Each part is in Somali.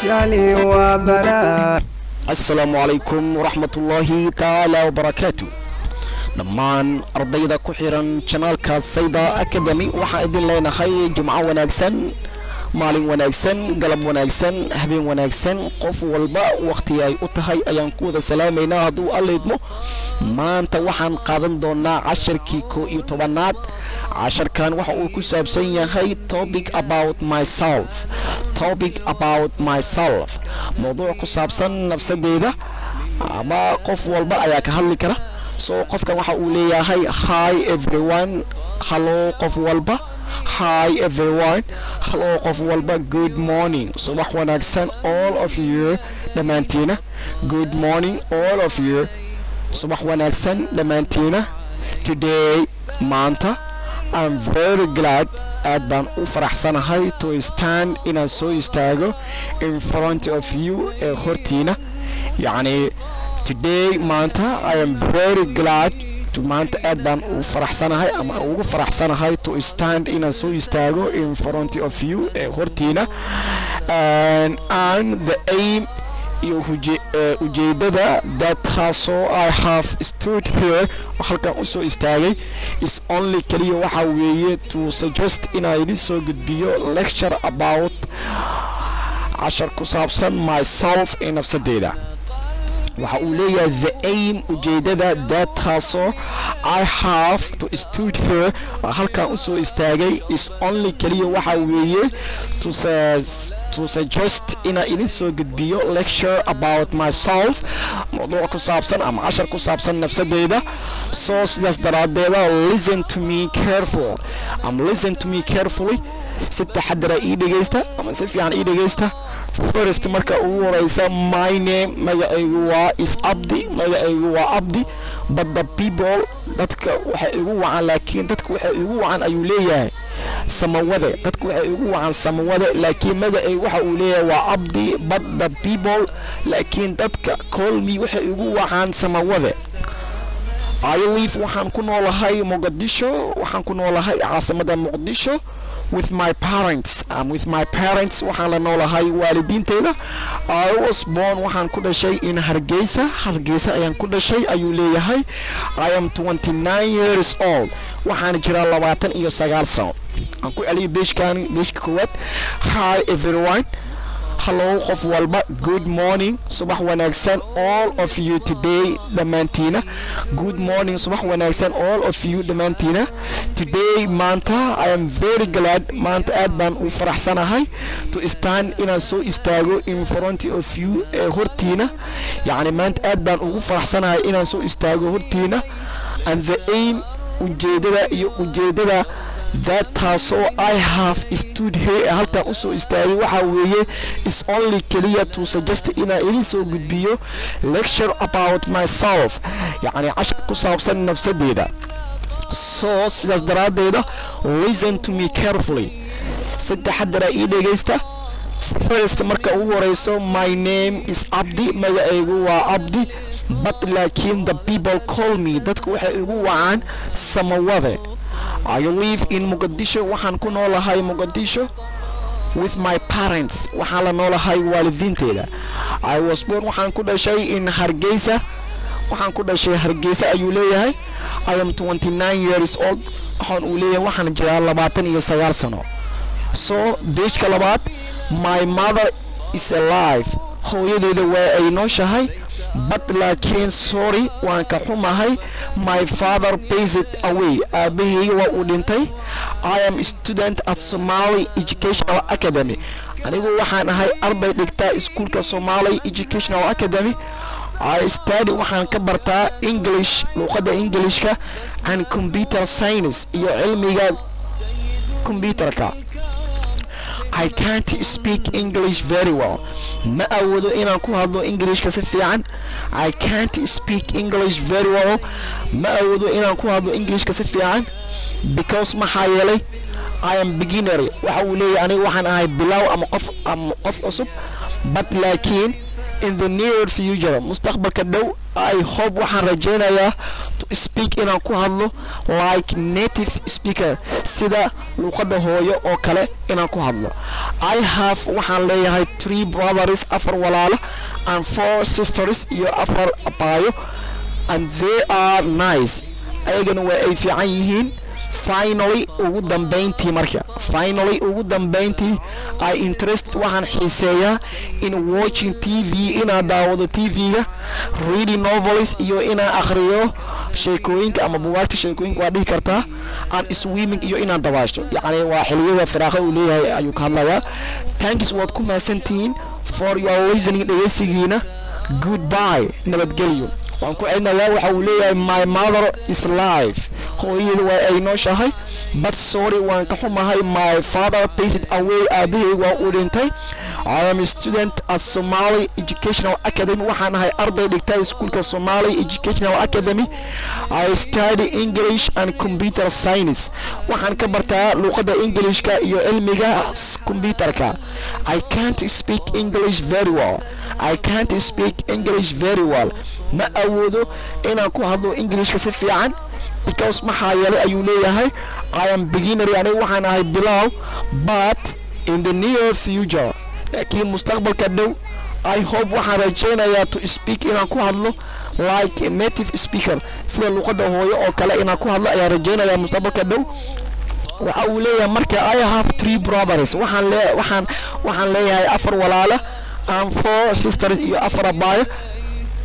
يعني وبلاء. السلام عليكم ورحمة الله تعالى وبركاته. dhammaan ardayda ku xiran channelka Sayda Academy waxa idin leenahay jimco wanaagsan, maalin wanaagsan, galab wanaagsan, habeen wanaagsan, qof walba waqti ay u tahay ayaan ku wada salaameynaa hadduu alleedmo. maanta waxaan qaadan doonaa casharkii 11aad. casharkan waxa uu ku saabsan yahay topic about myself, mawduuc ku saabsan nafsadeeda ama qof walba ayaa ka hadli kara. so qofkan waxa uu leeyahay hi everyone, hello qof walba, hi everyone, hello qof walba, good morning, subax wanaagsan all of you dhamaantiina, good morning all of you, subax wanaagsan dhamaantiina. today maanta I'm very glad, aad baan u faraxsanahay to stand inaan soo istaago in front of you ee hortiina. yani today maanta I am very glad to maanta aad baan u faraxsanahay ama ugu faraxsanahay to stand inaan soo istaago in front of you ee hortiina. and the aim iyo ujeedada that so I have stood here halkan u soo istaagay is only kaliya waxa weeye to suggest inaan idin soo gudbiyo lecture about cashar ku saabsan myself ee nafsadeeda. waxa uu leeyahay the aim ujeedada that so I have to stood here halkan u soo istaagay is only kaliya waxa weeye to suggest ina idin soo gudbiyo lecture about myself, mawduuc ku saabsan ama cashar ku saabsan nafsadeeda. so sidaas daraadeeda listen to me carefully, si taxadara ii dhegeysta ama si fiican ii dhegeysta. first marka ugu horeysa my name magacaygu waa is Abdi, magacaygu waa Abdi, but the people dadka waxay igu wacan, laakiin dadka waxay igu wacan ayuu leeyahay samawade, dadka waxay igu wacan samawade, laakiin magacaygu waxa uu leeyahay waa Abdi, but the people laakiin dadka call me waxay igu wacan samawade. I live waxaan ku noolahay Mogadisho, waxaan ku noolahay caasimada Muqdisho with my parents. waxaan la noolahay waalidiinteyda. I was born waxaan ku dhashay in Hargeysa ayaan ku dhashay ayuu leeyahay. I am 29 years old, waxaan jiraa 29 sano. aan ku celiyo beeshka koowaad. hi everyone, hello qof walba, good morning subax wanaagsan all of you today dhamaantiina, good morning subax wanaagsan all of you dhamaantiina. today maanta I am very glad, maanta aad baan u faraxsanahay to stand inaan soo istaago in front of you ee hortiina. yani maanta aad baan ugu faraxsanahay inaan soo istaago hortiina. and the aim ujeedada that so I have stood here halkan u soo istaagay waxa weeye is only kaliya to suggest inaan idin soo gudbiyo lecture about myself, yani cashar ku saabsan nafsadeeda. so sidaas daraadeeda listen to me carefully, si taxadara ii dhegeysta. first marka ugu horeyso my name is Abdi, magacaygu waa Abdi, but laakiin the people call me dadku waxay igu wacaan samawade. I live in Mogadisho, waxaan ku noolahay Mogadisho with my parents, waxaan la noolahay waalidiinteyda. I was born waxaan ku dhashay in Hargeysa, waxaan ku dhashay Hargeysa ayuu leeyahay. I am 29 years old, waxaan uu leeyahay waxaan jiraa 29 sano. so beeshka labaad my mother is alive, hooyadeeda waa ay nooshahay, but laakiin sorry waan ka xumahay my father passed away, aabahayga waa uu dhintay. I am student at Somali Educational Academy, anigu waxaan ahay arday dhigta iskuulka Somali Educational Academy. I study waxaan ka bartaa English, luqadda Englishka, and computer science iyo cilmiga computerka. I can't speak English very well, ma awoodo inaan ku hadlo Englishka si fiican. I can't speak English very well, ma awoodo inaan ku hadlo Englishka si fiican because maxaa yeelay I am beginner, waxa uu leeyahay aniga waxaan ahay bilow ama qof cusub. but laakiin in the near future, mustaqbalka dhow, I hope waxaan rajeynayaa to speak inaan ku hadlo like native speaker, sida luqadda hooyo oo kale inaan ku hadlo. I have waxaan leeyahay 3 brothers afar walaalo and 4 sisters iyo afar abaayo and they are nice ayagana waa ay fiican yihiin finally ugu dambeyntii marka ugu dambeyntii I interest waxaan xiiseeyaa in watching TV inaan daawado TV-ga reading novels iyo inaan akhriyo sheekooyinka ama buugaagta sheekooyinka waa dhihi kartaa and swimming iyo inaan dabaasho yacni waa xilliyada firaaqo uu leeyahay ayuu ka hadlayaa thanks waad ku mahadsantihiin for your listening dhegeysigiina goodbye nabadgelyo waan ku celinayaa waxa uu leeyahay my mother is alive hooyada waa ay nooshahay but sorry waan ka xumahay my father passed away aabahey waa uu dhintay I am a student at Somali Educational Academy waxaan ahay arday dhigta iskuulka Somali Educational Academy I study English and Computer Science waxaan ka bartaa luqadda Englishka iyo cilmiga computerka I can't speak English very well ma awoodo inaan ku hadlo Englishka si fiican because maxaa yeelay ayuu leeyahay I am beginner aniga waxaan ahay bilow but in the near future laakiin mustaqbalka dhow I hope waxaan rajaynayaa to speak inaan ku hadlo like a native speaker sida luqadda hooyo oo kale inaan ku hadlo ayaan rajaynayaa mustaqbalka dhow waxa uu leeyahay marka I have 3 brothers waxaan leeyahay afar walaalo and 4 sisters iyo afar abaayo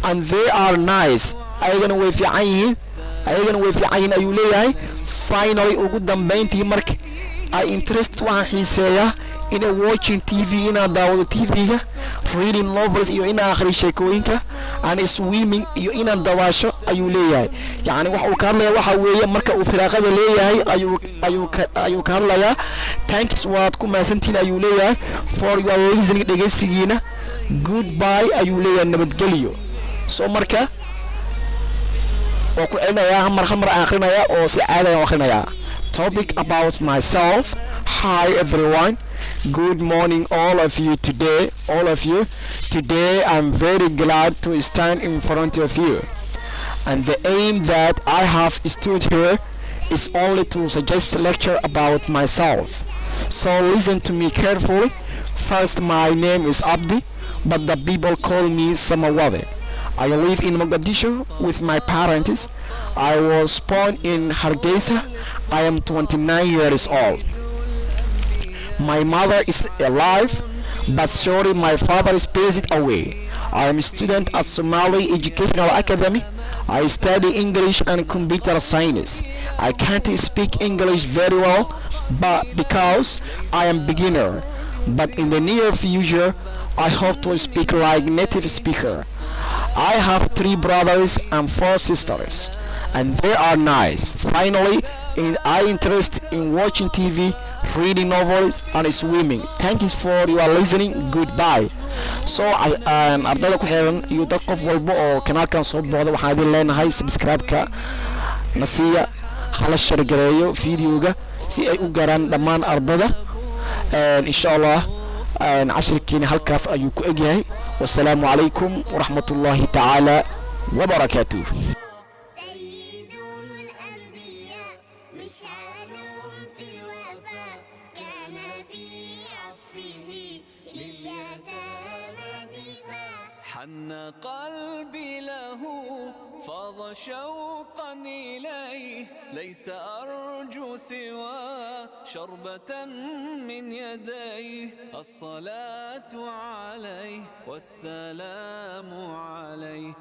and they are nice ayagana way fiican yihiin ayuu leeyahay finally ugu dambeyntii marka I interest waxaan xiiseeyaa in watching TV inaan daawado TV-ga reading novels iyo inaan akhriyo sheekooyinka and swimming iyo inaan dabaasho ayuu leeyahay yacni waxa uu ka hadlayaa waxa weeye marka uu firaaqada leeyahay ayuu ka hadlayaa thanks waad ku mahadsantihiin ayuu leeyahay for your listening dhegeysigiina goodbye ayuu leeyahay nabadgelyo so marka waa ku celinayaa mar aan akhrinayaa oo si caadi aan akhrinayaa topic about myself hi everyone good morning all of you today I'm very glad to stand in front of you and the aim that I have stood here is only to suggest a lecture about myself so listen to me carefully first my name is Abdi but the people call me Samawade I live in Mogadishu with my parents. I was born in Hargeisa. I am 29 years old. My mother is alive, but sorry, my father is passed away. I am a student at Somali Educational Academy. I study English and Computer Science. I can't speak English very well, but because I am beginner. But in the near future, I hope to speak like native speaker. I have 3 brothers and 4 sisters, and they are nice. Finally, I interest in watching TV, reading novels, and swimming. Thank you for your listening. Goodbye. So ardayda ku xiran iyo dad qof walba oo kanaalkan soo booqda waxaan idin leenahay subscribe-ka nasiya hala share gareeyo video-ga si ay u gaaraan dhammaan ardayda insha Allah عشركين هالكاس أيوك أجهي والسلام عليكم ورحمة الله تعالى وبركاته سيد الأنبياء مشعلهم في الوفاء كان في عطفه لليتامى دفاع حن قلبي له فاض شوقا إليه ليس أرجو سوى شربة من يديه الصلاة عليه والسلام عليه